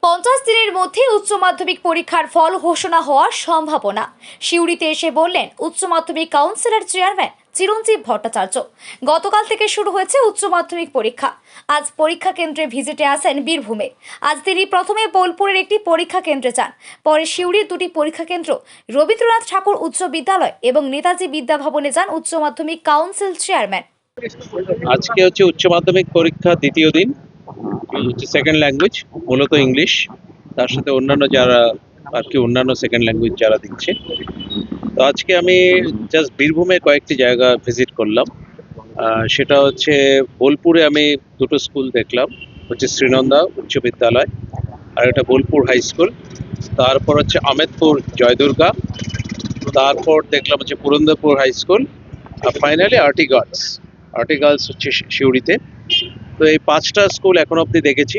50 দিনের মধ্যে উচ্চ মাধ্যমিক পরীক্ষার ফল ঘোষণা হওয়ার সম্ভাবনা। সিউড়িতে এসে বললেন উচ্চ মাধ্যমিক কাউন্সিলের চেয়ারম্যান চিরঞ্জীব ভট্টাচার্য। গতকাল থেকে শুরু হয়েছে উচ্চ মাধ্যমিক পরীক্ষা। আজ পরীক্ষা কেন্দ্রে ভিজিটে আসেন বীরভূমে। আজ তিনি প্রথমে বোলপুরের একটি পরীক্ষা কেন্দ্রে যান, পরে সিউড়ির দুটি পরীক্ষা কেন্দ্র রবীন্দ্রনাথ ঠাকুর উচ্চ বিদ্যালয় এবং নেতাজি বিদ্যাভবনে যান উচ্চ মাধ্যমিক কাউন্সিল চেয়ারম্যান। আজকে হচ্ছে উচ্চ মাধ্যমিক পরীক্ষা দ্বিতীয় দিন। সেকেন্ড ল্যাঙ্গুয়েজ মূলত ইংলিশ, তার সাথে অন্যান্য যারা আর কি অন্যান্য সেকেন্ড ল্যাঙ্গুয়েজ যারা দিচ্ছে। তো আজকে আমি জাস্ট বীরভূমে কয়েকটি জায়গা ভিজিট করলাম। সেটা হচ্ছে বোলপুরে আমি দুটো স্কুল দেখলাম, হচ্ছে শ্রীনন্দা উচ্চ বিদ্যালয় আর একটা বোলপুর হাই স্কুল। তারপর হচ্ছে আমেদপুর জয়দুর্গা, তারপর দেখলাম হচ্ছে পুরন্দরপুর হাই স্কুল, আর ফাইনালি আর্টিগার্লস হচ্ছে সিউড়িতে। তো এই 5টা স্কুল এখন অবধি দেখেছি,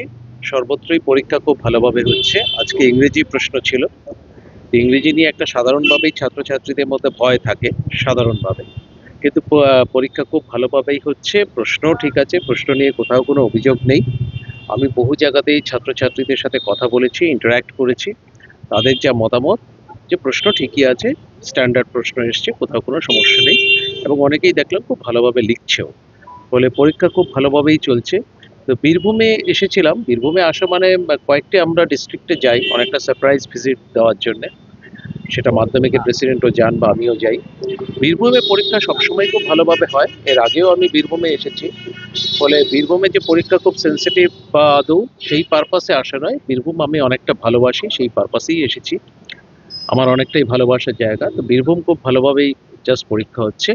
সর্বত্রই পরীক্ষা খুব ভালোভাবে হচ্ছে। আজকে ইংরেজি প্রশ্ন ছিল। ইংরেজি নিয়ে একটা সাধারণভাবেই ছাত্রছাত্রীদের মধ্যে ভয় থাকে সাধারণভাবে, কিন্তু পরীক্ষা খুব ভালোভাবেই হচ্ছে। প্রশ্নও ঠিক আছে, প্রশ্ন নিয়ে কোথাও কোনো অভিযোগ নেই। আমি বহু জায়গাতেই ছাত্রছাত্রীদের সাথে কথা বলেছি, ইন্টারাক্ট করেছি। তাদের যা মতামত যে প্রশ্ন ঠিকই আছে, স্ট্যান্ডার্ড প্রশ্ন এসছে, কোথাও কোনো সমস্যা নেই, এবং অনেকেই দেখলাম খুব ভালোভাবে লিখছেও। ফলে পরীক্ষা খুব ভালোভাবেই চলছে। তো বীরভূমে এসেছিলাম। বীরভূমে আসা মানে কয়েকটি আমরা ডিস্ট্রিক্টে যাই অনেকটা সারপ্রাইজ ভিজিট দেওয়ার জন্য। সেটা মাধ্যমিকের প্রেসিডেন্টও যান বা আমিও যাই। বীরভূমে পরীক্ষা সবসময় খুব ভালোভাবে হয়, এর আগেও আমি বীরভূমে এসেছি। ফলে বীরভূমে যে পরীক্ষা খুব সেন্সিটিভ বা আদৌ সেই পারপাসে আসা নয়, বীরভূম আমি অনেকটা ভালোবাসি, সেই পারপাসেই এসেছি। আমার অনেকটাই ভালোবাসার জায়গা। তো বীরভূম খুব ভালোভাবেই জাস্ট পরীক্ষা হচ্ছে।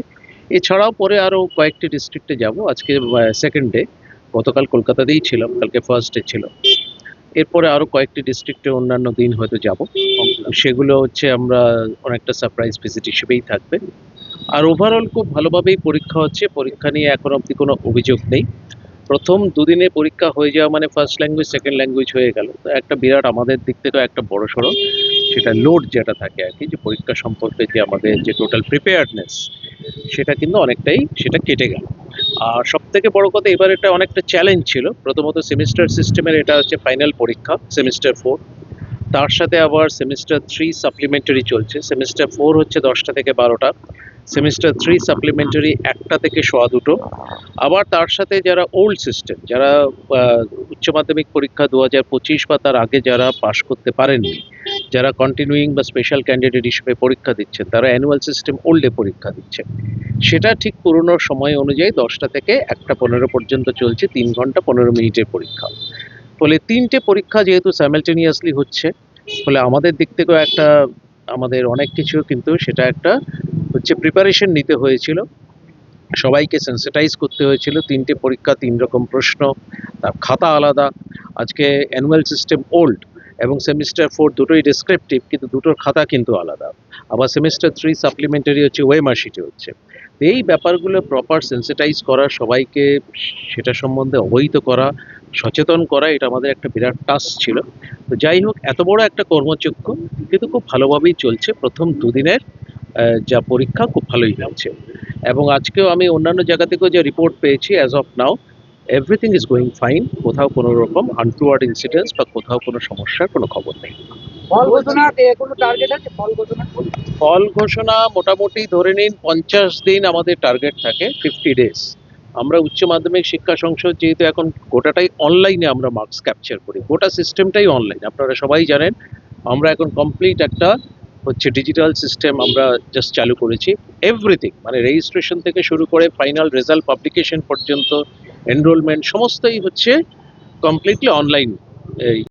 এছাড়াও পরে আরও কয়েকটি ডিস্ট্রিক্টে যাব। আজকে সেকেন্ড ডে, গতকাল কলকাতাতেই ছিলাম, কালকে ফার্স্ট ডে ছিল। এরপরে আরও কয়েকটি ডিস্ট্রিক্টে অন্যান্য দিন হয়তো যাব। সেগুলো হচ্ছে আমরা অনেকটা সারপ্রাইজ ভিজিট হিসেবেই থাকবে। আর ওভারঅল খুব ভালোভাবেই পরীক্ষা হচ্ছে। পরীক্ষা নিয়ে এখন অবধি কোনো অভিযোগ নেই। প্রথম দুদিনে পরীক্ষা হয়ে যাওয়া মানে ফার্স্ট ল্যাঙ্গুয়েজ সেকেন্ড ল্যাঙ্গুয়েজ হয়ে গেল, তো একটা বিরাট আমাদের দিক থেকে একটা বড় সড়ো সেটা লোড যেটা থাকে আর কি, যে পরীক্ষা সম্পর্কে যে আমাদের যে টোটাল প্রিপেয়ার্ডনেস, সেটা কিন্তু অনেকটাই সেটা কেটে গেল। আর সব থেকে বড় কথা, এবার এটা অনেকটা চ্যালেঞ্জ ছিল। প্রথমত সেমিস্টার সিস্টেমের এটা হচ্ছে ফাইনাল পরীক্ষা, সেমিস্টার 4। তার সাথে আবার সেমিস্টার 3 সাপ্লিমেন্টারি চলছে। সেমিস্টার 4 হচ্ছে 10টা থেকে 12টা, সেমিস্টার 3 সাপ্লিমেন্টারি 1টা থেকে 2:15। আবার তার সাথে যারা ওল্ড সিস্টেম, যারা উচ্চ মাধ্যমিক পরীক্ষা 2025 বা তার আগে যারা পাশ করতে পারেননি, যারা কন্টিনিউইং বা স্পেশাল ক্যান্ডিডেট হিসেবে পরীক্ষা দিচ্ছেন, তারা অ্যানুয়াল সিস্টেম ওল্ডে পরীক্ষা দিচ্ছে। সেটা ঠিক পুরনো সময় অনুযায়ী 10টা থেকে 1:15 পর্যন্ত চলছে, 3 ঘন্টা 15 মিনিটের পরীক্ষা। ফলে 3টে পরীক্ষা যেহেতু সাইমালটেনিয়াসলি হচ্ছে, ফলে আমাদের দিক থেকেও একটা আমাদের অনেক কিছু কিন্তু সেটা একটা হচ্ছে প্রিপারেশন নিতে হয়েছিল, সবাইকে সেন্সিটাইজ করতে হয়েছিল। 3টে পরীক্ষা, 3 রকম প্রশ্ন, তার খাতা আলাদা। আজকে অ্যানুয়াল সিস্টেম ওল্ড এবং সেমিস্টার 4 দুটোই ডেসক্রিপটিভ, কিন্তু দুটোর খাতা কিন্তু আলাদা। আবার সেমিস্টার 3 সাপ্লিমেন্টারি হচ্ছে ওয়েমার্কশিটে হচ্ছে। এই ব্যাপারগুলো প্রপার সেন্সিটাইজ করা, সবাইকে সেটা সম্বন্ধে অবহিত করা, সচেতন করা, এটা আমাদের একটা বিরাট টাস্ক ছিল। তো যাই হোক, এত বড় একটা কর্মযজ্ঞ কিন্তু খুব ভালোভাবেই চলছে। প্রথম দুদিনের যা পরীক্ষা খুব ভালোই হয়েছে, এবং আজকেও আমি অন্যান্য জায়গা থেকেও যে রিপোর্ট পেয়েছি, as of now everything is going fine. কোথাও কোনো রকম আনটুয়ার্ড ইনসিডেন্টস বা কোথাও কোনো সমস্যার কোনো খবর নেই। ফল ঘোষণা মোটামুটি ধরে নিন 50 দিন আমাদের টার্গেট থাকে, 50 ডেজ। আমরা উচ্চ মাধ্যমিক শিক্ষা সংসদ যেহেতু এখন গোটাটাই অনলাইনে আমরা মার্কস ক্যাপচার করি, গোটা সিস্টেমটাই অনলাইন, আপনারা সবাই জানেন। আমরা এখন কমপ্লিট একটা হচ্ছে ডিজিটাল সিস্টেম আমরা জাস্ট চালু করেছি। এভরিথিং মানে রেজিস্ট্রেশন থেকে শুরু করে ফাইনাল রেজাল্ট পাবলিকেশন পর্যন্ত, এনরোলমেন্ট সমস্তই হচ্ছে কমপ্লিটলি অনলাইন।